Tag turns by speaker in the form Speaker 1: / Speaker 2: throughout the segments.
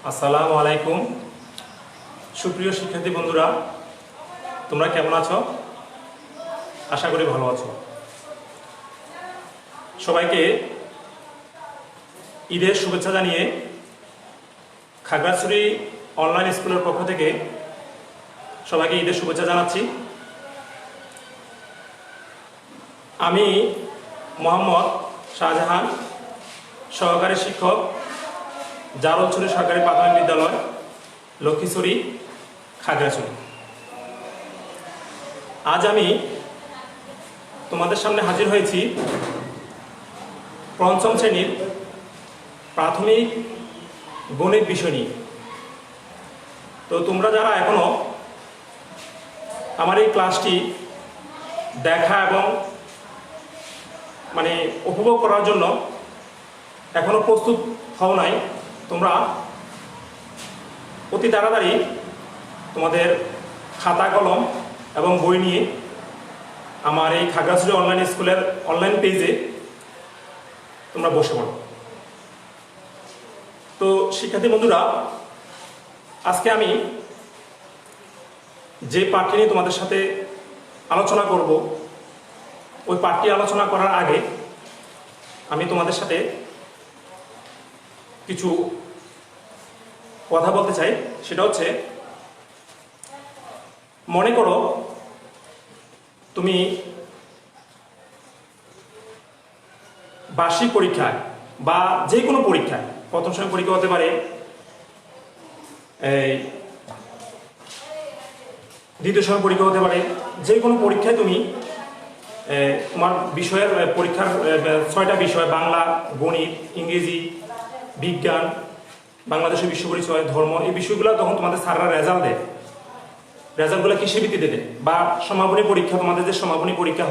Speaker 1: আসসালামু আলাইকুম। সুপ্রিয় শিক্ষার্থী বন্ধুরা, তোমরা কেমন আছো? আশা করি ভালো আছো। সবাইকে ঈদের শুভেচ্ছা জানিয়ে খাগড়াছড়ি অনলাইন স্কুলের পক্ষ থেকে সবাইকে ঈদের শুভেচ্ছা জানাচ্ছি। আমি মোহাম্মদ শাহজাহান, সহকারী শিক্ষক, জারলছড়ি সরকারি প্রাথমিক বিদ্যালয়, লক্ষ্মীছড়ি, খাগড়াছড়ি। আজ আমি তোমাদের সামনে হাজির হয়েছি পঞ্চম শ্রেণীর প্রাথমিক গণিত বিষয় নিয়ে। তো তোমরা যারা এখনো আমার এই ক্লাসটি দেখা এবং উপভোগ করার জন্য এখনো প্রস্তুত হও নাই, তোমরা অতি তাড়াতাড়ি তোমাদের খাতা কলম এবং বই নিয়ে আমার এই খাগড়াছড়ি অনলাইন স্কুলের অনলাইন পেজে তোমরা বসে পড়ো। তো শিক্ষার্থী বন্ধুরা, আজকে আমি যে পাঠটি নিয়ে তোমাদের সাথে আলোচনা করব, ওই পাঠটি আলোচনা করার আগে আমি তোমাদের সাথে কিছু কথা বলতে চাই। সেটা হচ্ছে, মনে করো তুমি বার্ষিক পরীক্ষায় বা যে কোনো পরীক্ষায়, প্রথম শ্রেণীর পরীক্ষা হতে পারে, দ্বিতীয় শ্রেণীর পরীক্ষা হতে পারে, যে কোনো পরীক্ষায় তুমি তোমার বিষয়ের পরীক্ষার 6টা বিষয়, বাংলা, গণিত, ইংরেজি, বিজ্ঞান, বাংলাদেশের বিশ্ব পরিচয়, ধর্ম, এই বিষয়গুলো তখন তোমাদের স্যাররা রেজাল্ট দেয়। রেজাল্টগুলো কিসের ভিত্তিতে দেয়? বা সমাপনী পরীক্ষা, তোমাদের যে সমাপনী পরীক্ষা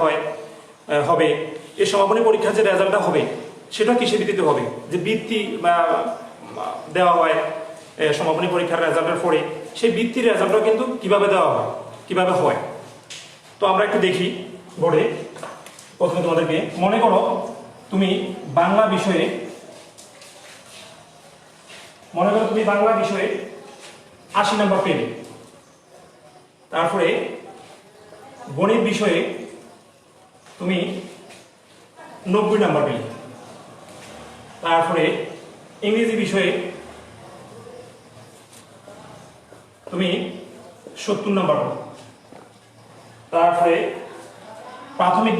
Speaker 1: হবে, এই সমাপনী পরীক্ষার যে রেজাল্টটা হবে সেটা কিসের ভিত্তিতে হবে? যে বৃত্তি দেওয়া হয় সমাপনী পরীক্ষার রেজাল্টের পরে, সেই বৃত্তির রেজাল্টটা কিন্তু কিভাবে দেওয়া হয়, কিভাবে হয়। তো আমরা একটু দেখি বোর্ডে। প্রথমে তোমাদেরকে, মনে করো তুমি বাংলা বিষয়ে 80 নাম্বার পেলে। তারপরে গণিত বিষয়ে তুমি 90 নাম্বার পেলে। তারপরে ইংরেজি বিষয়ে তুমি 70 নাম্বার পাবে। তারপরে প্রাথমিক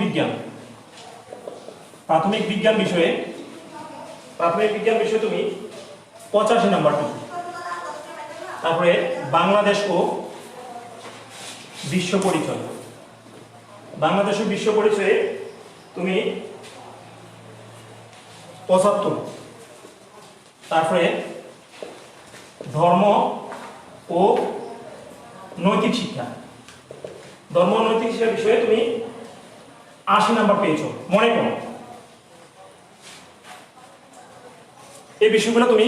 Speaker 1: বিজ্ঞান বিষয়ে তুমি 85 নাম্বার পাবে। তারপরে বাংলাদেশ ও বিশ্ব পরিচয় তুমি 75। তারপরে ধর্ম ও নৈতিক শিক্ষা বিষয়ে তুমি 80 নাম্বার পেয়েছো। মনে করো এই বিষয়গুলো তুমি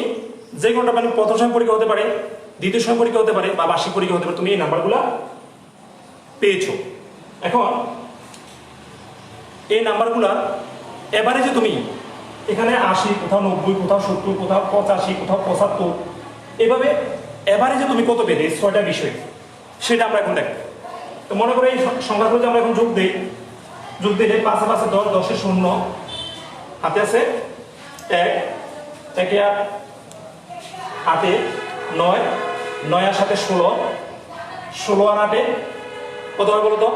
Speaker 1: যে কোনোটা, প্রথম শ্রেণীর পরীক্ষা হতে পারে, দ্বিতীয় শ্রেণীর পরীক্ষা হতে পারে, বা বার্ষিক পরীক্ষা হতে পারে, তুমি এই নাম্বারগুলো পেয়েছো। এখন এই নাম্বারগুলো এভারেজে তুমি এখানে 80, কোথাও 90, কোথাও 70, কোথাও 85, কোথাও 75, এভাবে এভারেজে তুমি কত পেলে এই 6টা বিষয়ে, সেটা আমরা এখন দেখো। তো মনে করো এই সংখ্যাগুলো আমরা এখন যোগ দিলে 5 5 10, 10 0, হাতে আছে 1, 1 8, 9, 9 আর 7 16, 16 আর 8 কত হয় বলো তো?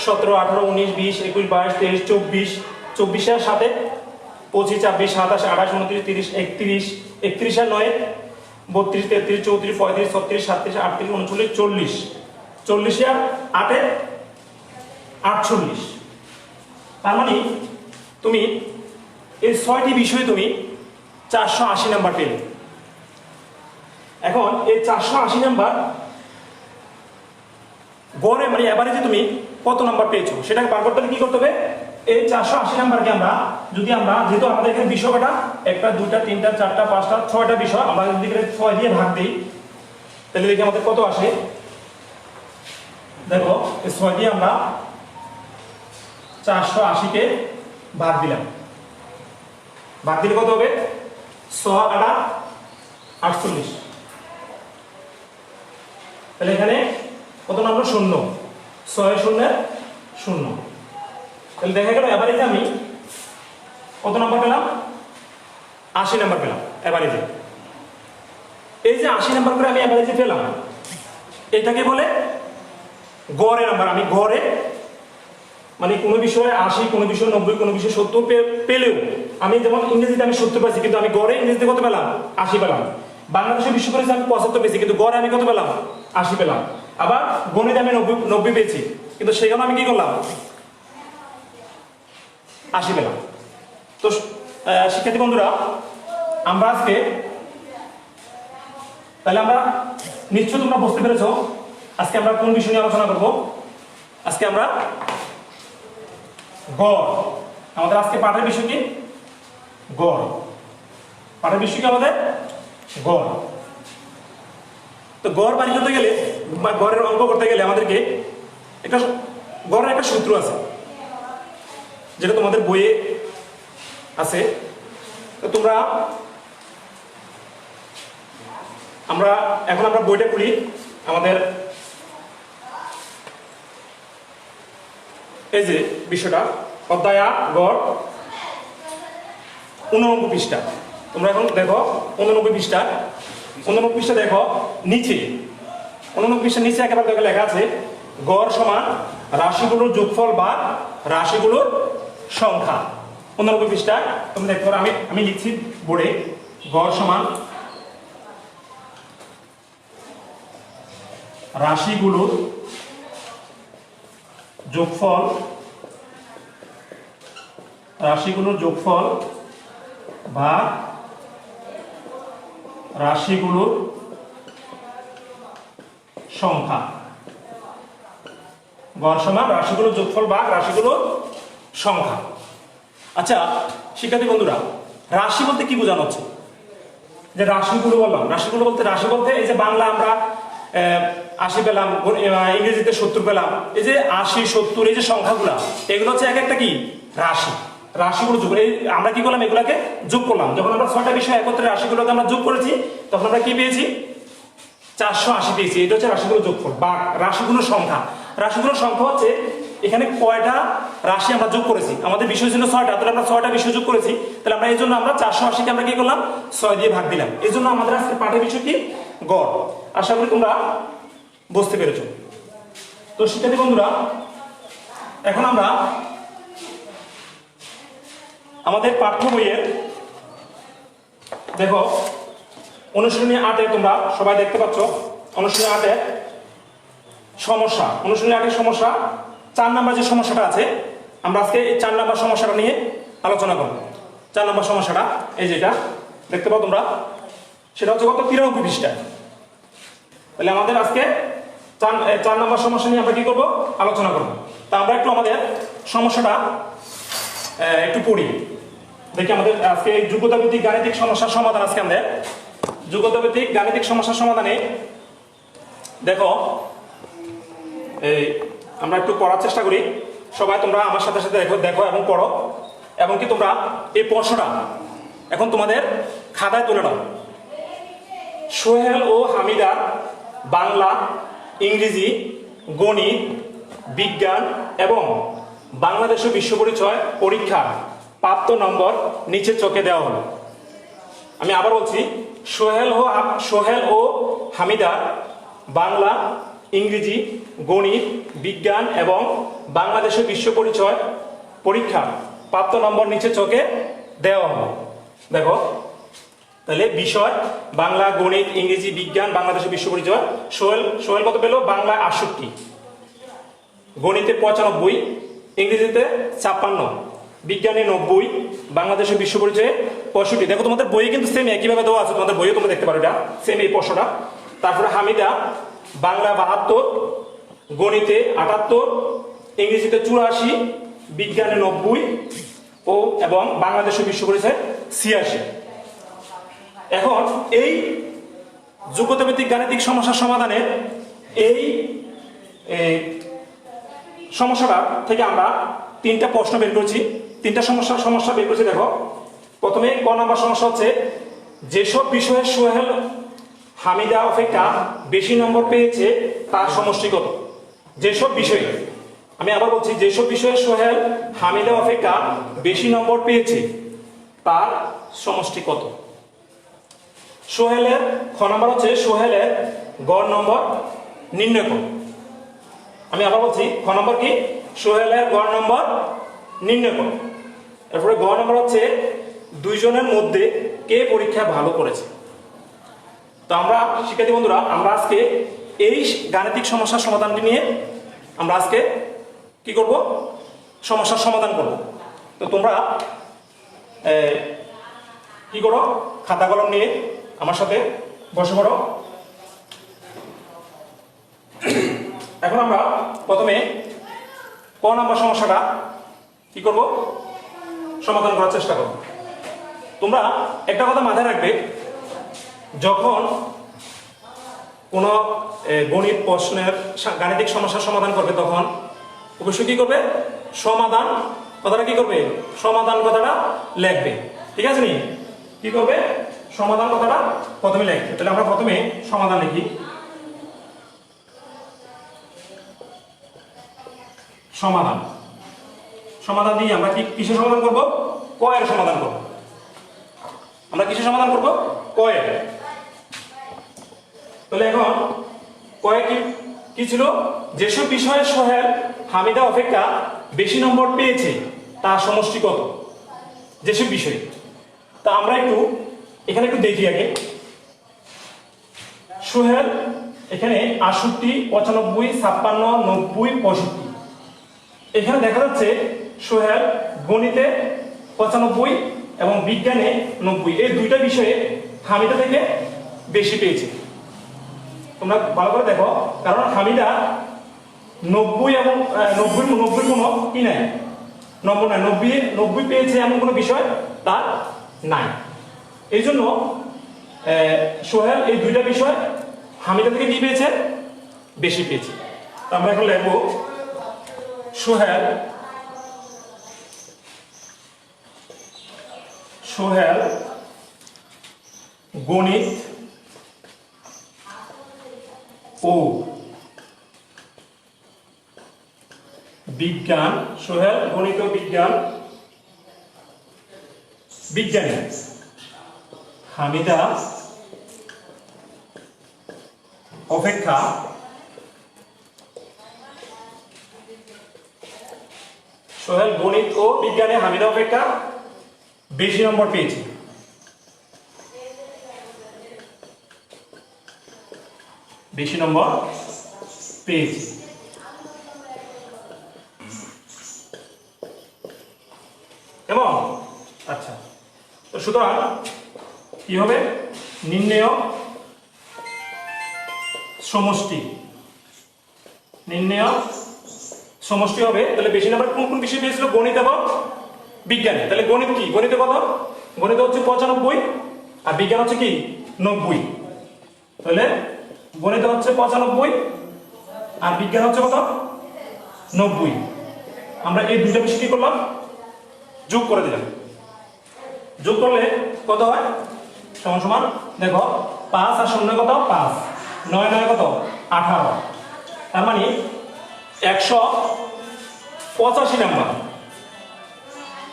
Speaker 1: 17, 18, 19, 20, 21, 22, 23, 24, 24 আর 7 25, 26, 27, 28, 29, 30, 31, 31 আর 9 32, 33, 34, 35, 36, 37, 38, 39, 40, 40 আর 8 48। তার মানে তুমি এই 6টি বিষয়ে তুমি 480 নাম্বার পেলে। এখন এই 480 নাম্বার গড়ে এভারেজে তুমি কত নাম্বার পেয়েছো সেটাকে বার করতে হলে কি করতে হবে? এই 480 নাম্বারকে যেহেতু আমাদের এখানে বিষয় কটা, 1টা 2টা 3টা 4টা 5টা 6টা বিষয়, আমরা যদি 6 দিয়ে ভাগ দিই তাহলে দেখি আমাদের কত আসে। দেখো, এই 6 দিয়ে আমরা 480কে ভাগ দিলাম। ভাগ দিলে কত হবে? 6 8 48। তাহলে এখানে কত নম্বর? 0, 6 শূন্যের 0। তাহলে দেখা গেল এভারেজে আমি কত নম্বর পেলাম? 80 নম্বর পেলাম এভারেজে। এই যে 80 নম্বর করে আমি এভারেজে পেলাম, এটাকে বলে গড়ে নাম্বার। আমি গড়ে মানে কোনো বিষয়ে 80, কোনো বিষয়ে 90, কোনো বিষয়ে 70 পেলেও, আমি যেমন ইংরেজিতে আমি 70 পাইছি, কিন্তু আমি গড়ে ইংরেজিতে কত পেলাম? 80 পেলাম। বাংলাদেশে বিশ্ব পরিচয় আমি 75 পেয়েছি, কিন্তু গড়ে আমি কত পেলাম? 80 পেলাম। আবার গণিতে আমি 90 পেয়েছি, কিন্তু সেখানে আমি কি করলাম? 80 পেলাম। তো শিক্ষার্থী বন্ধুরা, আমরা আজকে তাহলে আমরা নিশ্চয় তোমরা বুঝতে পেরেছ আজকে আমরা কোন বিষয় নিয়ে আলোচনা করব। আজকে আমরা গড়, আমাদের আজকে পাঠের বিষয় কি? গড়। পাঠের বিষয় কি আমাদের? গড়। তো গড় বাড়ি করতে গেলে বা গড়ের অঙ্ক করতে গেলে আমাদেরকে একটা গড়ের একটা সূত্র আছে, যেটা তোমাদের বইয়ে আছে। তো তোমরা এখন আমরা বইটা খুলি। আমাদের এই যে বিষয়টা অধ্যায় ৮ গড় 89 পৃষ্ঠা। তোমরা এখন দেখো 89 পৃষ্ঠা। 89 পৃষ্ঠা দেখো নিচে, 89 পৃষ্ঠার নিচে একেবারে দেখো লেখা আছে গড় সমান রাশিগুলোর যোগফল বা রাশিগুলোর সংখ্যা। 89 পৃষ্ঠা তুমি দেখতে পারো, আমি লিখছি বোর্ডে, গড় সমান রাশিগুলোর যোগফল, রাশিগুলোর যোগফল বা রাশিগুলোর সংখ্যা। গড় সমান রাশিগুলোর যোগফল বা রাশিগুলোর সংখ্যা। আচ্ছা শিক্ষার্থী বন্ধুরা, রাশি বলতে কি বোঝানো হচ্ছে? যে রাশিগুলো বললাম, রাশিগুলো বলতে, রাশি বলতে এই যে বাংলা আমরা 80 পেলাম, ইংরেজিতে 70 পেলাম, এই যে 80, 70 এই যে সংখ্যাগুলা, এগুলো হচ্ছে এক একটা কি? রাশি। রাশিগুলো যোগ, এই আমরা কি করলাম? এগুলাকে যোগ করলাম। যখন আমরা 6টা বিষয় একত্রে রাশিগুলোকে আমরা যোগ করেছি, তখন আমরা কি পেয়েছি? 480 পেয়েছি। এটা হচ্ছে রাশিগুলো যোগফল বা রাশিগুলোর সংখ্যা। রাশিগুলোর সংখ্যা হচ্ছে এখানে কয়টা রাশি আমরা যোগ করেছি। আমাদের বিষয় ছিল 6টা, তাহলে আমরা 6টা বিষয় যোগ করেছি, তাহলে আমরা এই জন্য আমরা 480কে আমরা কি করলাম? 6 দিয়ে ভাগ দিলাম। এই জন্য আমাদের আজকে পাঠের বিষয় কি? গড়। আশা করি তোমরা বুঝতে পেরেছো। তো শিক্ষার্থী বন্ধুরা, এখন আমরা আমাদের পাঠ্য বইয়ের দেখো অনুশীলনী 8-এ তোমরা সবাই দেখতে পাচ্ছ, অনুশীলনী 8-এ সমস্যা, অনুশীলনী 8-এর সমস্যা 4 নাম্বার যে সমস্যাটা আছে, আমরা আজকে এই 4 নাম্বার সমস্যাটা নিয়ে আলোচনা করব। 4 নাম্বার সমস্যাটা এই যেটা দেখতে পাও তোমরা, সেটা হচ্ছে কত? 93 পৃষ্ঠা। তাহলে আমাদের আজকে 4 নাম্বার সমস্যা নিয়ে আমরা কি করব? আলোচনা করব। তা আমরা একটু আমাদের সমস্যাটা একটু পড়ি, দেখি আমাদের আজকে যোগ্যতা ভিত্তিক গাণিতিক সমস্যার সমাধান। আজকে আমাদের যোগ্যতা ভিত্তিক গাণিতিক সমস্যার সমাধানে দেখো এই আমরা একটু পড়ার চেষ্টা করি। সবাই তোমরা আমার সাথে সাথে দেখো এবং পড়ো, এবং কি তোমরা এই প্রশ্নটা এখন তোমাদের খাতায় তুলে নাও। সোহেল ও হামিদার বাংলা, ইংরেজি, গণিত, বিজ্ঞান এবং বাংলাদেশ ও বিশ্ব পরিচয় পরীক্ষার প্রাপ্ত নম্বর নিচে চোখে দেওয়া হলো। আমি আবার বলছি, সোহেল ও হামিদার বাংলা, ইংরেজি, গণিত, বিজ্ঞান এবং বাংলাদেশ ও বিশ্ব পরিচয় পরীক্ষার প্রাপ্ত নম্বর নিচে চোখে দেওয়া হলো। দেখো তাহলে বিষয় বাংলা, গণিত, ইংরেজি, বিজ্ঞান, বাংলাদেশ ও বিশ্ব পরিচয়। সোহেল কত পেল? বাংলা 68, গণিতে 95, ইংরেজিতে 56, বিজ্ঞানে 90, বাংলাদেশের বিশ্ব পরিচয়ে 65। দেখো তোমাদের বইয়ে কিন্তু সেম একইভাবে দেওয়া আছে, তোমাদের বইয়ে তোমরা দেখতে পারো এটা সেম এই প্রশ্নটা। তারপরে হামিদা বাংলা 72, গণিতে 78, ইংরেজিতে 84, বিজ্ঞানে 90 ও এবং বাংলাদেশের বিশ্ব পরিচয়ে 86। এখন এই যোগ্যতা ভিত্তিক গাণিতিক সমস্যার সমাধানে এই সমস্যাটা থেকে আমরা 3টা প্রশ্ন বের করেছি, 3টা সমস্যা বের করেছি। দেখো প্রথমে ক নাম্বার সমস্যা হচ্ছে যেসব বিষয়ে সোহেল হামিদা অপেক্ষা বেশি নম্বর পেয়েছে তার সমষ্টি কত? যেসব বিষয়ে, আমি আবার বলছি, যেসব বিষয়ে সোহেল হামিদা অপেক্ষা বেশি নম্বর পেয়েছে তার সমষ্টি কত? সোহেলের খ নম্বর হচ্ছে সোহেলের গড় নম্বর নির্ণয় করো। আমি আবার বলছি, খ নম্বর কি? সোহেলের গড় নম্বর নির্ণয় করো। এরপরে গ নম্বর হচ্ছে দুইজনের মধ্যে কে পরীক্ষা ভালো করেছে। তো আমরা শিক্ষার্থী বন্ধুরা, আমরা আজকে এই গাণিতিক সমস্যার সমাধানটি নিয়ে আমরা আজকে কি করব? সমস্যার সমাধান করব। তো তোমরা কি করো? খাতা কলম নিয়ে আমার সাথে বসে পড়ো। এখন আমরা প্রথমে ক নম্বর সমস্যাটা কি করব? সমাধান করার চেষ্টা করব। তোমরা একটা কথা মাথায় রাখবে, যখন কোনো গণিত প্রশ্নের গাণিতিক সমস্যার সমাধান করবে তখন অবশ্যই কি করবে? সমাধান কথাটা কি করবে? সমাধান কথাটা লিখবে। ঠিক আছে নি? কি করবে? সমাধান কথাটা প্রথমে লিখবে। তাহলে আমরা প্রথমে সমাধান লিখি। সমাধান, সমাধান দিয়ে আমরা কিসের সমাধান করব? ক এর সমাধান করব। আমরা কিসের সমাধান করব? ক এর। তাহলে এখন কয়ে কি ছিল? যেসব বিষয়ে সোহেল হামিদা অপেক্ষা বেশি নম্বর পেয়েছে তার সমষ্টি কত? যেসব বিষয়ে। তা আমরা এখানে একটু দেখি আগে। সোহেল এখানে 68, 95, 56, 90, 65। এখানে দেখা যাচ্ছে সোহেল গণিতে 95 এবং বিজ্ঞানে 90, এই দুইটা বিষয়ে হামিদা থেকে বেশি পেয়েছে। তোমরা ভালো করে দেখো, কারণ হামিদা 90 এবং 90 কোনো কি নাই, নম্বর নাই। 90 পেয়েছে এমন কোনো বিষয় তার নাই। এই জন্য সোহেল এই দুইটা বিষয় হামিদা থেকে কি পেয়েছে? বেশি পেয়েছে। তো আমরা এখন লিখবো সোহেল গণিত ও বিজ্ঞান, সোহেল গণিত ও বিজ্ঞানী হামিদা অপেক্ষা সোহেল গণিত ও বিজ্ঞানে হামিদা অপেক্ষা বেশি নম্বর পেয়েছে। বেশি নম্বর পেয়েছে। এবং আচ্ছা, তো সুতরাং কি হবে? নির্ণেয় সমষ্টি, নির্ণেয় সমষ্টি হবে। তাহলে বেশি নাম্বার কোন কোন বিষয় পেয়েছিল? গণিত এবং বিজ্ঞানে। তাহলে গণিত কি? গণিতে কত? গণিত হচ্ছে 95 আর বিজ্ঞান হচ্ছে কি? 90। তাহলে গণিত হচ্ছে 95 আর বিজ্ঞান হচ্ছে কত? 90। আমরা এই দুইটা বিষয় কি করলাম? যোগ করে দিলাম। যোগ করলে কত হয়? সমান সমান দেখো 5 আর 0 কত? 5, 9 9 কত? 18। তার মানে 185 নাম্বার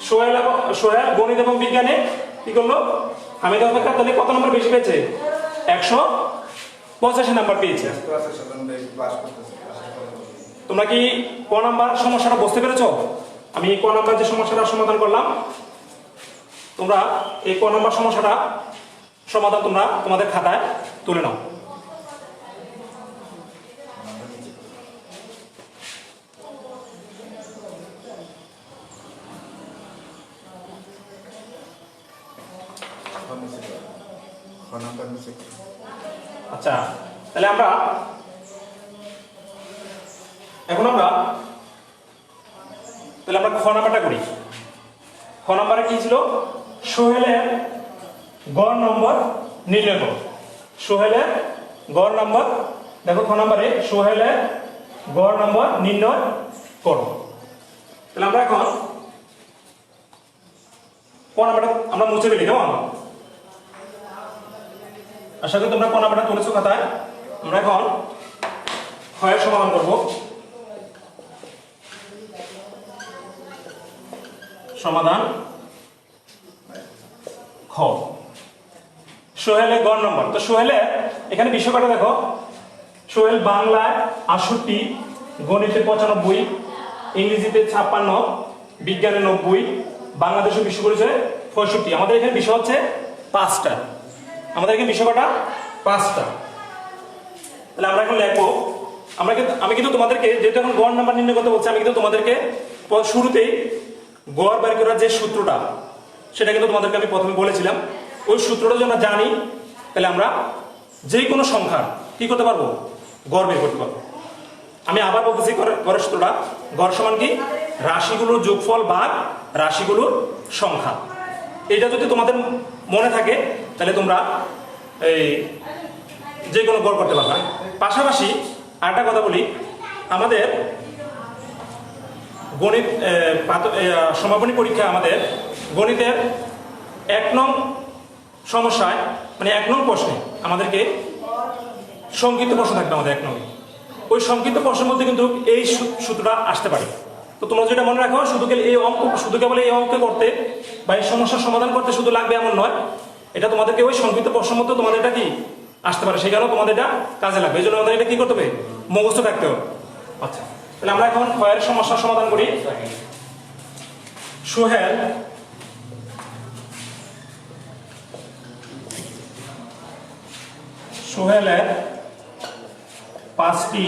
Speaker 1: সোহেল গণিত এবং বিজ্ঞানে কি করলো? হামিদা অপেক্ষা তাহলে কত নম্বর বেশি পেয়েছে? 185 নাম্বার পেয়েছে। তোমরা কি ক নাম্বার সমস্যাটা বুঝতে পেরেছো? আমি ক নাম্বার যে সমস্যাটা সমাধান করলাম, তোমরা এই ক নাম্বার সমস্যাটা সমাধান তোমরা তোমাদের খাতায় তুলে নাও। আচ্ছা, তাহলে আমরা খ নাম্বারটা করি। খ নাম্বারে কি ছিল? সোহেলের গড় নম্বর নির্ণয় করো। সোহেলের গড় নম্বর, দেখো খ নাম্বারে সোহেলের গড় নম্বর নির্ণয় করো। তাহলে আমরা এখন ক নাম্বারটা আমরা মুছে ফেলি, কেমন? আশা করি তোমরা ক নাম্বারটা তুলেছো খাতায়। আমরা এখন ক্ষয়ের সমাধান করব। সমাধান খ। সোহেলের গ নম্বর। তো সোহেলের এখানে বিষয়টা দেখো, সোহেল বাংলায় 68, গণিতে 95, ইংরেজিতে 56, বিজ্ঞানে 90, বাংলাদেশের বিশ্ব পরিচয় 65। আমাদের এখানে বিষয় হচ্ছে 5টা। আমাদের এখানে বিষয় কটা? 5টা। তাহলে আমরা এখন লিখবো। আমি কিন্তু তোমাদেরকে যেহেতু এখন গড় নাম্বার নির্ণয় করতে বলছি, আমি কিন্তু তোমাদেরকে শুরুতেই গড় বের করার যে সূত্রটা সেটা কিন্তু তোমাদেরকে আমি প্রথমে বলেছিলাম। ওই সূত্রটা যদি আমরা জানি তাহলে আমরা যে কোনো সংখ্যা কি করতে পারবো? গড় বের করতে পারবো। আমি আবার বলতেছি গড়ের সূত্রটা। গড় সমান কি? রাশিগুলোর যোগফল ভাগ রাশিগুলোর সংখ্যা। এটা যদি তোমাদের মনে থাকে তাহলে তোমরা এই যে কোনো গড় করতে পারবে। পাশাপাশি আরেকটা কথা বলি, আমাদের গণিত সমাপনী পরীক্ষা আমাদের গণিতের 1 নং সমস্যায় মানে 1 নং প্রশ্নে আমাদেরকে সংক্ষিপ্ত প্রশ্ন থাকবে। আমাদের 1 নং ওই সংক্ষিপ্ত প্রশ্নের মধ্যে কিন্তু এই সূত্রটা আসতে পারে। তো তোমরা যেটা মনে রাখো, শুধু কেবল এই অঙ্ক করতে বা এই সমস্যার সমাধান করতে শুধু লাগবে এমন নয়, এটা তোমাদেরকে ওই সংক্ষিপ্ত প্রশ্নের মধ্যে তোমাদের এটা কি আসতে পারে, সেই কারণে তোমাদের এটা কাজে লাগবে। এই জন্য আমাদের এটা কি করতে হবে? মুখস্থ রাখতে হবে। আচ্ছা, তাহলে আমরা এখন ক্ষয়ের সমস্যার সমাধান করি। সোহেলের 5টি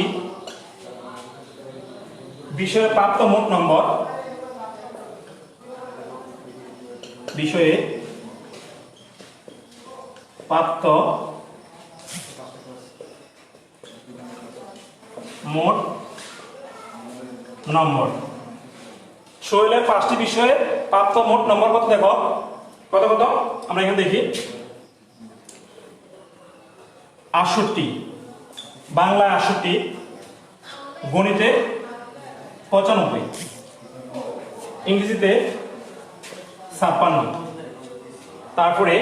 Speaker 1: বিষয়ে প্রাপ্ত মোট নম্বর, বিষয়ে প্রাপ্ত মোট নম্বর। সোহেলের 5টি বিষয়ে প্রাপ্ত মোট নম্বর কত? দেখো কত কত আমরা এখানে দেখি। 68, বাংলা 68, গণিতে 95, ইংরেজিতে 56, তারপরে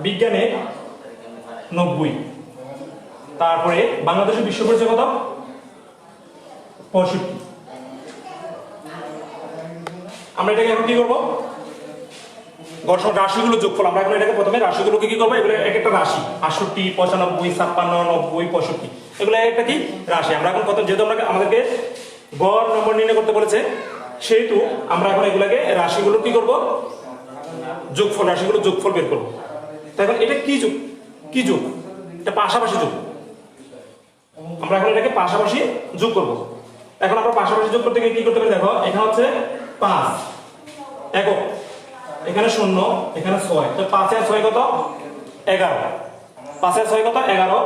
Speaker 1: বিজ্ঞানে 90, তারপরে বাংলাদেশের বিশ্ব পরিচয় কত? 65। আমরা এটাকে এখন কি করবো? রাশিগুলো যোগফল। আমরা এখন এটাকে প্রথমে রাশিগুলোকে কি করবো? এগুলো এক একটা রাশি। 68, 95, 56, 90, 65 এগুলো একটা কি রাশি। আমরা এখন যেহেতু আমাদেরকে গড় নম্বর নির্ণয় করতে বলেছে, সেহেতু আমরা এখন এগুলাকে রাশিগুলো কি করব? যোগফল। রাশিগুলো যোগফল বের করবো। তাই এখন এটা কি যোগ? কি যোগ? এটা পাশাপাশি যোগ। আমরা এখন এটাকে পাশাপাশি যোগ করব। এখন আমরা পাশাপাশি যোগ করতে গিয়ে কি করতে পারি? দেখো এখানে হচ্ছে 5 একক, এখানে 0, এখানে 6। তো 5 আর 6 কত? 11। 5 আর 6 কত? 11।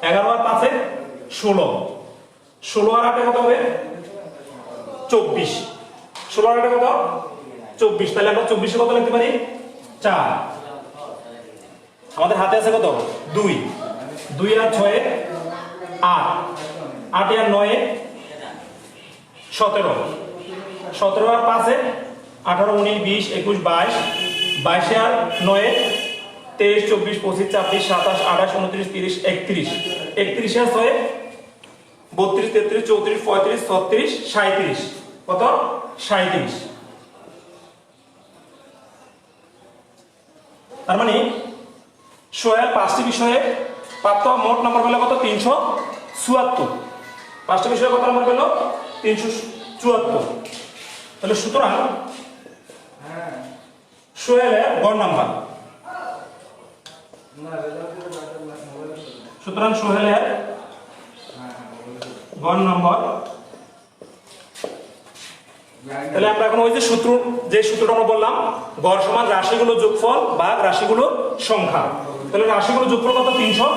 Speaker 1: 11 আর 5 16। 16 আর 8 কত হবে? 24। 16 আর 8 কত? 24। তাহলে আমরা 24 কত লিখতে পারি? 4। আমাদের হাতে আছে কত? 2। 2 আর 6 8। 8 আর 9 17। 17 আর 5 18, 19, 20, 21, 22। 22 আর 9 23, 24, 25, 26, 27, 28, 29, 30, 31। 31 আর 6 32, 33, 34, 35, 36, 37। কত? 37। তার মানে সোহেল 5টি বিষয়ে প্রাপ্ত মোট নম্বর পেল কত? 374। 5টি বিষয়ে কত নম্বর পেল? 374। তাহলে সুতরাং সোহেলের গড় নাম্বার, সুতরাং সোহেলের গড় নম্বর। তাহলে আমরা এখন ওই যে সূত্রটা আমরা বললাম, গড় সমান রাশিগুলো যোগফল বা রাশিগুলো সংখ্যা। তাহলে রাশিগুলো যোগফল কত? 374।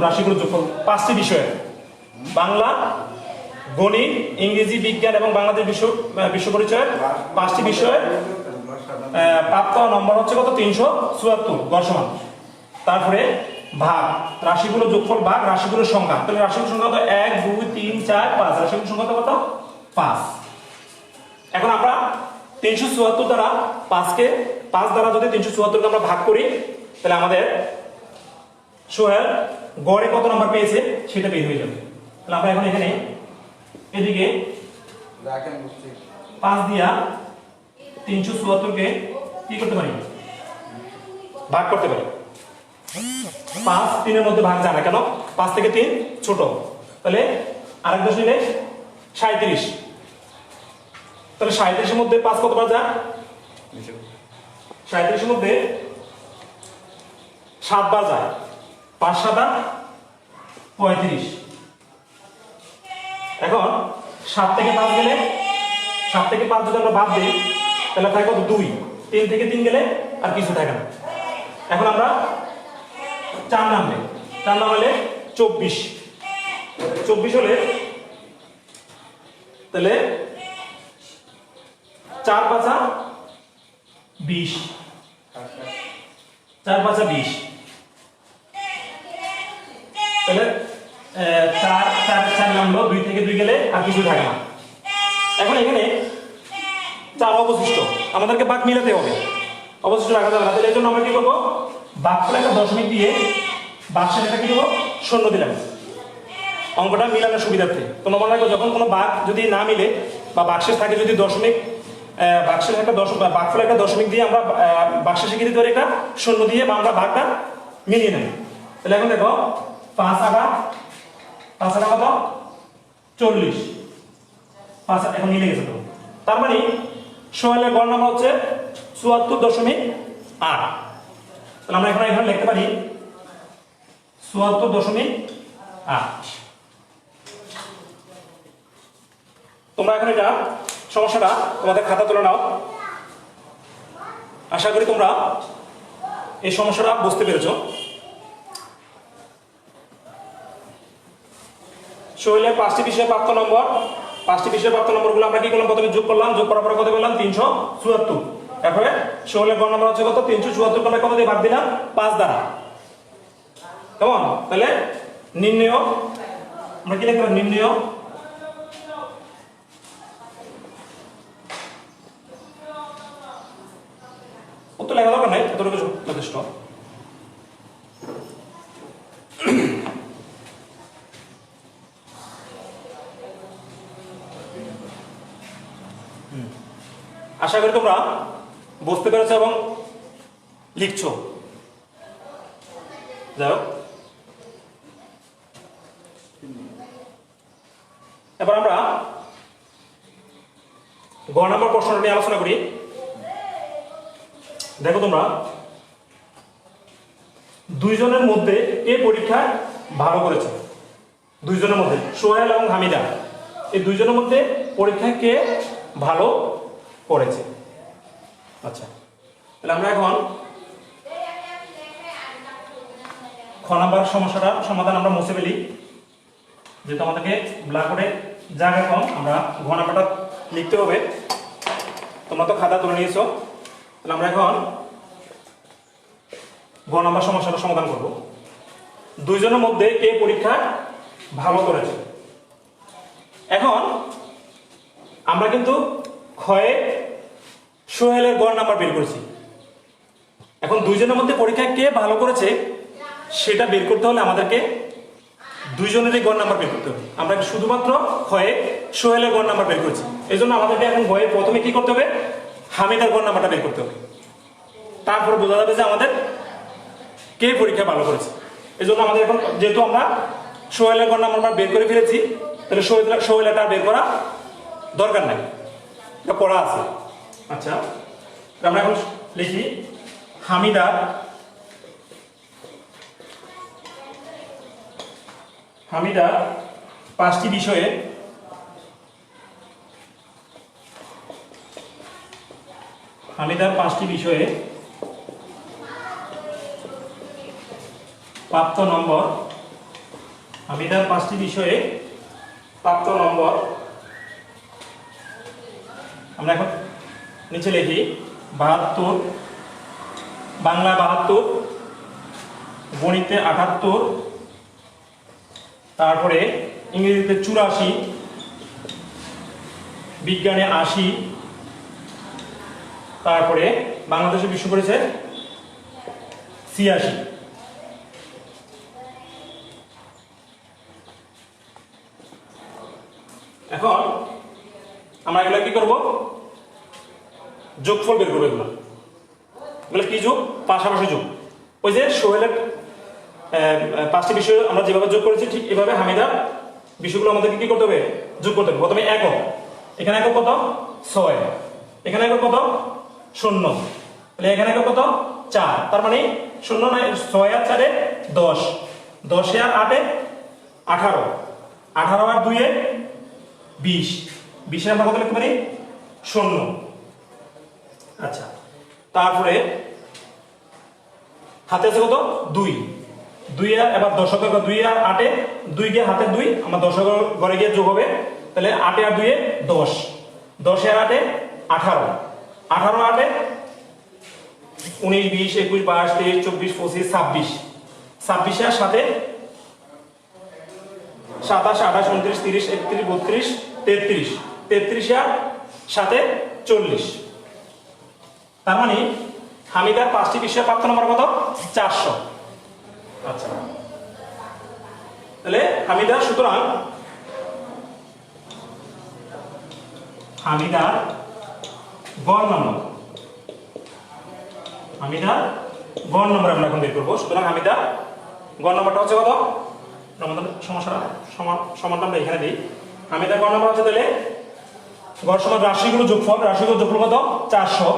Speaker 1: রাশিগুলো যোগফল 5টি বিষয়ে, বাংলা, গণিত, ইংরেজি, বিজ্ঞান এবং বাংলাদেশ বিশ্ব পরিচয়ের 5টি বিষয়ে প্রাপ্ত নম্বর হচ্ছে কত? 374 গড় সমান। তারপরে ভাগ রাশিগুলো যোগফল ভাগ রাশিগুলোর সংখ্যা। তাহলে রাশিগুলোর সংখ্যা কত? 1, 2, 3, 4, 5। রাশিগুলোর সংখ্যা কত? 5। এখন আমরা 374 দ্বারা 5 দ্বারা যদি 374 কে আমরা ভাগ করি তাহলে আমাদের সোহেল গড়ে কত নাম্বার পেয়েছে সেটা বের হয়ে যাবে। তাহলে আমরা এখন এখানে এদিকে 5 দিয়া 374 কে কি করতে পারি, ভাগ করতে পারি। 5 3 এর মধ্যে ভাগ যায় না কেন, 5 থেকে 3 ছোট, তাহলে আরেক 10 নিলে 37। তাহলে 37 এর মধ্যে 5 কতবার যায়, 37 এর মধ্যে 7 বার যায়, 5 7 35। এখন 7 থেকে 5 গেলে, 7 থেকে 5 যদি আমরা বাদ দিই তাহলে থাকে কত 2, 3 থেকে 3 গেলে আর কিছু থাকে না। এখন আমরা 4 নামবে, 4 নামালে 24, 24 হলে তাহলে 4 5 20, 4 5 20, তাহলে 4 নামলো, 2 থেকে 2 গেলে আর কিছু থাকে না। এখন এখানে 4 অবশিষ্ট, আমাদেরকে ভাগ মিলাতে হবে, অবশিষ্ট রাখা যাবে না। তাহলে এই জন্য আমরা কি করবো, ভাগফলে একটা দশমিক দিয়ে বাক্সের একটা কি দেবো, শূন্য দিলাম, অঙ্কটা মিলানোর সুবিধার্থে। তোমরা মনে রাখো যখন কোনো ভাগ যদি না মিলে বা বাক্সের থাকে যদি দশমিক, বাক্সের একটা ভাগফলে একটা দশমিক দিয়ে আমরা বাক্সে শিখে দিতে পারি একটা শূন্য দিয়ে, বা আমরা ভাগটা মিলিয়ে নেব। তাহলে এখন দেখো 5 8 কত 40, 5 এখন মিলে গেছে। তো তার মানে সোহেলের গড় নাম্বার হচ্ছে 74.8। তাহলে আমরা এখানে লিখতে পারি 74.8। তোমরা এখন এটা সমস্যাটা তোমাদের খাতা তুলে নাও। আশা করি তোমরা এই সমস্যাটা বুঝতে পেরেছো। সোহেলের 5টি বিষয়ে প্রাপ্ত নম্বর, 5টি বিষয়ে প্রাপ্ত নম্বরগুলো আমরা কি করলাম, প্রথমে যোগ করলাম, যোগ করার পরে কত পেলাম 374। তারপরে সোহেলের গড় নাম্বার হচ্ছে কত 374, আমরা কত দিয়ে ভাগ দিলাম 5 দ্বারা, কেমন? তাহলে নির্ণয়, আমরা কি লিখতে পারি, নির্ণয় অত লেখা দরকার নাই, এতটুকু যথেষ্ট। আশা করি তোমরা বুঝতে পেরেছো এবং লিখছো। যাই হোক, এবার আমরা গ নম্বর প্রশ্নটা নিয়ে আলোচনা করি। দেখো তোমরা, দুইজনের মধ্যে কে পরীক্ষায় ভালো করেছে, দুইজনের মধ্যে সোহেল এবং হামিদা, এই দুইজনের মধ্যে পরীক্ষায় কে ভালো করেছে। আচ্ছা, তাহলে আমরা এখন খ নাম্বার সমস্যাটার সমাধান আমরা মুছে ফেলি, যেহেতু আমাদেরকে ব্ল্যাকবোর্ডে জায়গা কম, আমরা ঘ নাম্বারটা লিখতে হবে। তোমরা তো খাতা তুলে নিয়েছো, তাহলে আমরা এখন গ নাম্বার সমস্যাটা সমাধান করব। দুইজনের মধ্যে কে পরীক্ষায় ভালো করেছে। এখন আমরা কিন্তু ক্ষয়ে সোহেলের গড় নাম্বার বের করেছি। এখন দুইজনের মধ্যে পরীক্ষায় কে ভালো করেছে সেটা বের করতে হলে আমাদেরকে দুইজনেরই গড় নাম্বার বের করতে হবে। আমরা শুধুমাত্র ক্ষয়ে সোহেলের গড় নাম্বার বের করেছি, এই জন্য আমাদেরকে এখন গয়ে প্রথমে কি করতে হবে, হামিদার গড় নাম্বারটা বের করতে হবে। তারপর বোঝা যাবে যে আমাদের কে পরীক্ষা ভালো করেছে। এই জন্য আমাদের এখন, যেহেতু আমরা সোহেলের গড় নাম্বার আমরা বের করে ফেলেছি, তাহলে সোহেলটা বের করা দরকার নাই, এটা পড়া আছে। আচ্ছা, আমরা এখন লিখি হামিদার 5টি বিষয়ে প্রাপ্ত নম্বর, হামিদার 5টি বিষয়ে প্রাপ্ত নম্বর আমরা এখন নিচে লিখি 72, বাংলা 72, গণিতে 78, তারপরে ইংরেজিতে 84, বিজ্ঞানে 80, তারপরে বাংলাদেশে বিশ্ব পরিচয় 86। কি করব, যোগফল বের করবো। এগুলো কি যোগ, পাশাপাশি যোগ। ওই যে সোহেলের 5টি বিষয় আমরা যেভাবে যোগ করেছি ঠিক এভাবে হামিদার বিষয়গুলো আমাদেরকে কি করতে হবে, যোগ করতে হবে। প্রথমে একক, এখানে একক কত 6, এখানে একক কত 0, তাহলে এখানে একক কত 4, তার মানে 0 নাই 6 আর 4 10, 10 আর 8 18, 18 আর 2 20, 20 আমরা কত লিখতে পারি 0। আচ্ছা, তারপরে হাতে আছে কত 2, 2 আর এবার দশক 2 আর 8 2 গিয়ে হাতে 2 আমার দশক ঘরে গিয়ে যোগ হবে, তাহলে 8 আর 2 10, 10 আর 8 18, 18 আর 8 19 20 21 22 23 24 25 26, 26 আর 7 27 28 29 30 31 32 33, 33 আর 7 40। তার মানে হামিদার 5টি বিষয়ে প্রাপ্ত নম্বর কত 400। আচ্ছা, তাহলে হামিদা, সুতরাং হামিদার গড় নম্বর, হামিদার গড় নম্বর আমরা এখন বের করবো। সুতরাং হামিদা গড় নম্বরটা হচ্ছে কত, আমাদের সমস্যা সমানটা আমরা এখানে দিই। হামিদার গড় নম্বর হচ্ছে, তাহলে গড় সমান রাশিগুলো যোগফল, রাশিগুলো যোগফল কত 400,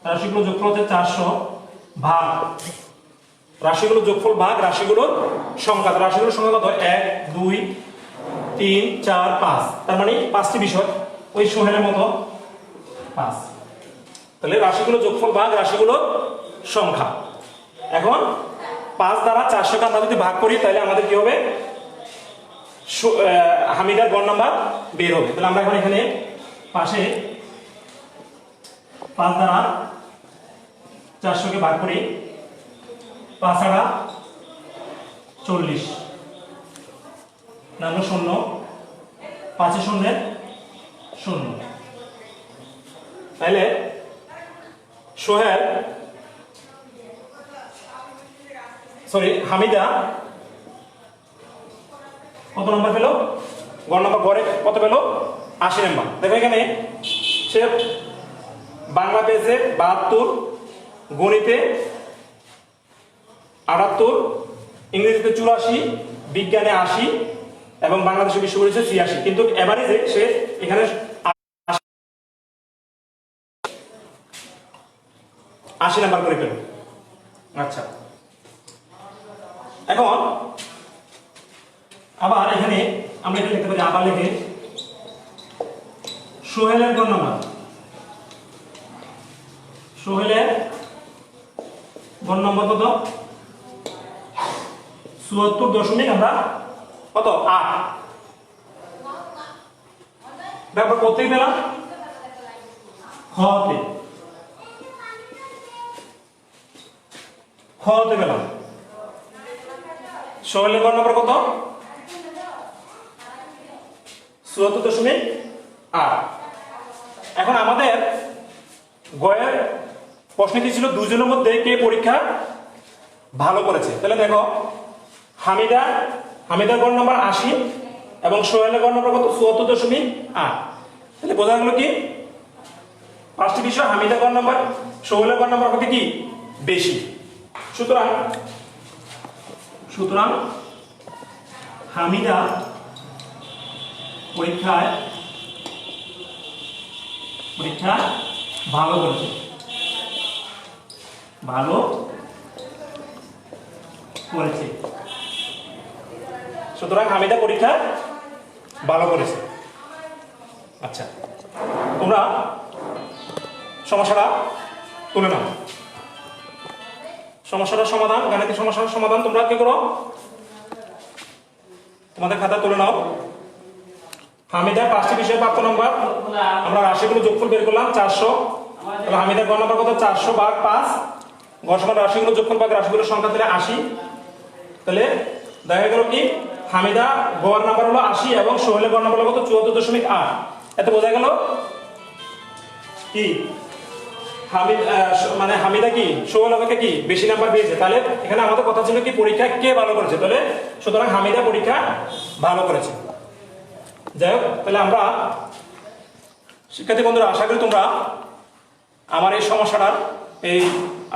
Speaker 1: রাশিগুলো যোগফল হচ্ছে 400 ভাগ রাশিগুলো যোগফল ভাগ রাশিগুলোর সংখ্যা, রাশিগুলোর সংখ্যা কত 1 2 3 4 5, তার মানে 5টি বিষয় ওই সোহেলের মতো 5। তাহলে রাশিগুলো যোগফল ভাগ রাশিগুলোর সংখ্যা। এখন 5 দ্বারা 400 কে আমরা যদি ভাগ করি তাহলে আমাদের কি হবে, হামিদার গড় নাম্বার বের হবে। তাহলে আমরা এখন এখানে পাশে 5 দ্বারা 400 কে ভাগ করি, 5 আড়া 40, নামলো 0, 5 শূন্যের 0। তাহলে সোহেল হামিদা কত নম্বর পেল, গড় নম্বর গড়ে কত পেল 80 নম্বর। দেখো এখানে সে বাংলা পেয়েছে 72, গণিতে 78, ইংরেজিতে 84, বিজ্ঞানে 80 এবং বাংলাদেশে বিশ্ব পরিচয় 86, কিন্তু এভারেজে সে এখানে 80 নাম্বার করে পেল। আচ্ছা, এখন আবার এখানে আমরা এটা লিখতে পারি, আবার লিখে সোহেলের গড় নাম্বার, সোহেলের গড় নম্বর কত 74 আমরা কত 8, ব্যাপার করতেই পেলাম খতে পেলাম। সোহেলের গড় নম্বর কত 74.8। এখন আমাদের গয়ের প্রশ্নটি ছিল দুজনের মধ্যে কে পরীক্ষা ভালো করেছে। তাহলে দেখো হামিদার গড় নম্বর 80 এবং সোহেলের গড় নম্বর কত 74.8। তাহলে বোঝা গেল কি 5টি বিষয় হামিদার গড় নম্বর সোহেলের গড় নম্বর কত কি বেশি। সুতরাং হামিদা পরীক্ষায় ভালো করেছে, সুতরাং হামিদা পরীক্ষা ভালো করেছে। আচ্ছা, তোমরা সমস্যাটা তুলে নাও। সমস্যাটার সমাধান, গাণিতিক সমস্যার সমাধান তোমরা কি করো, তোমাদের খাতা তুলে নাও। হামিদার 5টি বিষয়ে প্রাপ্ত নম্বর, আমরা রাশিগুলো যোগফল বের করলাম 400। তাহলে হামিদার গড় নম্বর কত 400 ভাগ 5, গড় সমান রাশিগুলো যোগফল ভাগ রাশিগুলোর সংখ্যা তাহলে 80। তাহলে দেখা গেল কি হামিদা গড় নাম্বার হলো 80 এবং সোহেলের গড় নাম্বার হলো কত 74.8। এতে বোঝা গেল কি হামিদা কি সোহেল আমাকে কি বেশি নাম্বার পেয়েছে। তাহলে এখানে আমাদের কথা ছিল কি পরীক্ষা কে ভালো করেছে, তাহলে সুতরাং হামিদা পরীক্ষা ভালো করেছে। যাই হোক, তাহলে আমরা শিক্ষার্থী বন্ধুরা, আশা করি তোমরা আমার এই সমস্যাটার এই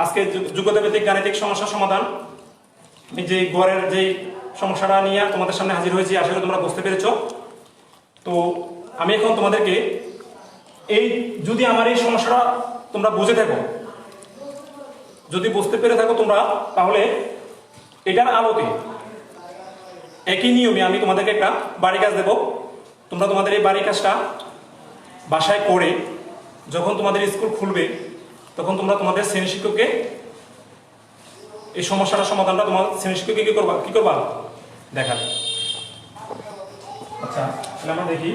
Speaker 1: আজকে যোগ্যতা ভিত্তিক গাণিতিক সমস্যার সমাধান যে গড়ের যে সমস্যাটা নিয়ে তোমাদের সামনে হাজির হয়েছি, আশা করি তোমরা বুঝতে পেরেছো। তো আমি এখন তোমাদেরকে এই যদি আমার এই সমস্যাটা তোমরা বুঝে থাকো, যদি বুঝতে পেরে থাকো তোমরা, তাহলে এটার আলোকে একই নিয়মে আমি তোমাদেরকে একটা বাড়ি কাজ দেব। তোমরা তোমাদের এই বাড়ি কাজটা বাসায় করে যখন তোমাদের স্কুল খুলবে তখন তোমরা তোমাদের শ্রেণী শিক্ষককে এই সমস্যাটার সমাধানটা তোমার শ্রেণী শিক্ষককে কি করবা দেখাবে। আচ্ছা, তাহলে আমরা দেখি।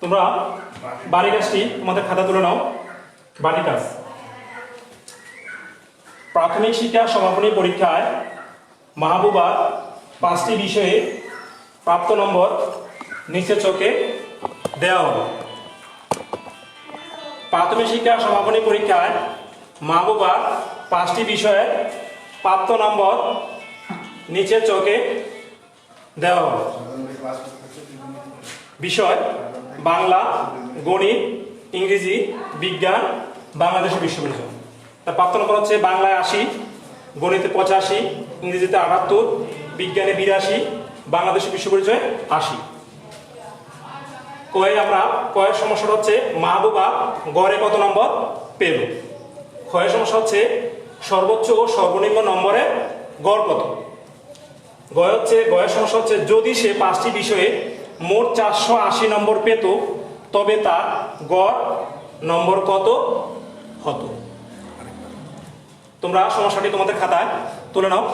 Speaker 1: তোমরা বাড়ি কাজটি তোমাদের খাতা তুলে নাও। বাড়ি কাজ: প্রাথমিক শিক্ষা সমাপনী পরীক্ষায় মাহবুবা 5টি বিষয়ে প্রাপ্ত নম্বর নিচে চোখে দেওয়া হলো। প্রাথমিক শিক্ষা সমাপনী পরীক্ষায় মাহবুবার 5টি বিষয়ে প্রাপ্ত নম্বর নিচে চোখে দেওয়া হলো। বিষয়: বাংলা, গণিত, ইংরেজি, বিজ্ঞান, বাংলাদেশের বিশ্ব পরিচয়। তার প্রাপ্ত নম্বর হচ্ছে বাংলায় 80, গণিতে 85, ইংরেজিতে 78, বিজ্ঞানে 82, বাংলাদেশের বিশ্ব পরিচয় 80। কয়ের সমস্যাটা হচ্ছে মাহবুবা গড়ে কত নম্বর পেল। ক্ষয়ের সমস্যা হচ্ছে সর্বোচ্চ ও সর্বনিম্ন নম্বরের গড় কত। গয়ের সমস্যা হচ্ছে যদি সে 5টি বিষয়ে মোট 480 নম্বর পেত তবে তার গড় নম্বর কত হতো। তোমরা সমস্যাটি তোমাদের খাতায় তুলে নাও।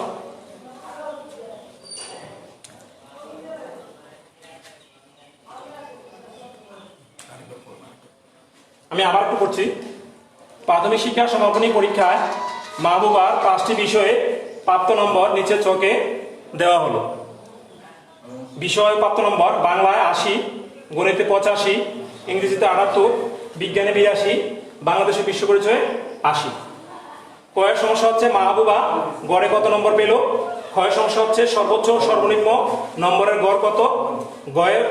Speaker 1: আমি আবার একটু করছি। প্রাথমিক শিক্ষা সমাপনী পরীক্ষায় মাহবুবার 5টি বিষয়ে প্রাপ্ত নম্বর নিচে চোখে দেওয়া হলো। বিষয় প্রাপ্ত নম্বর: বাংলায় 80, গণিতে 85, ইংরেজিতে 78, বিজ্ঞানে 82, বাংলাদেশের বিশ্ব পরিচয় 80। কয়ের সমস্যা হচ্ছে মাহবুবা গড়ে কত নম্বর পেল। ক্ষয়ের সমস্যা হচ্ছে সর্বোচ্চ সর্বনিম্ন নম্বরের গড় কত।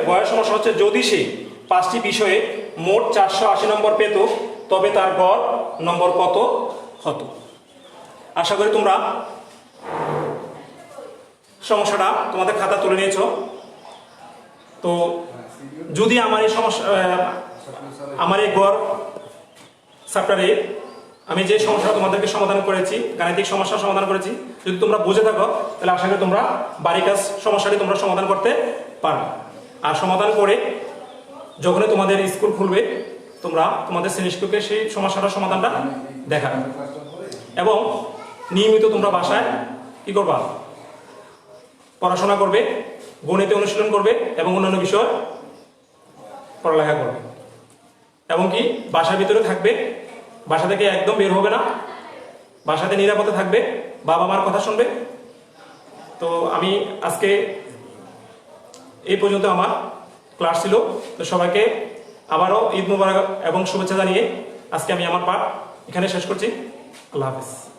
Speaker 1: গয়ের সমস্যা হচ্ছে যদি সে 5টি বিষয়ে মোট 480 নম্বর পেত তবে তার গড় নম্বর কত হতো। আশা করি তোমরা সমস্যাটা তোমাদের খাতা তুলে নিয়েছো। তো যদি আমার এই গড় চ্যাপ্টারে আমি যে সমস্যাটা তোমাদেরকে সমাধান করেছি, গাণিতিক সমস্যার সমাধান করেছি, যদি তোমরা বুঝে থাকো তাহলে আশা করি তোমরা বাড়ি কাজ সমস্যাটি তোমরা সমাধান করতে পারবে। আর সমাধান করে যখনই তোমাদের স্কুল খুলবে তোমরা তোমাদের শ্রেণী শিক্ষককে সেই সমস্যাটার সমাধানটা দেখাবে এবং নিয়মিত তোমরা বাসায় কি করবা, পড়াশোনা করবে, গণিতে অনুশীলন করবে এবং অন্যান্য বিষয় পড়ালেখা করবে এবং কি বাসার ভিতরে থাকবে, বাসা থেকে একদম বের হবে না, বাসাতে নিরাপদে থাকবে, বাবা মার কথা শুনবে। তো আমি আজকে এই পর্যন্ত আমার ক্লাস ছিল। তো সবাইকে আবারও ঈদ মুবারক এবং শুভেচ্ছা জানিয়ে আজকে আমি আমার পাঠ এখানে শেষ করছি। আল্লাহ হাফেজ।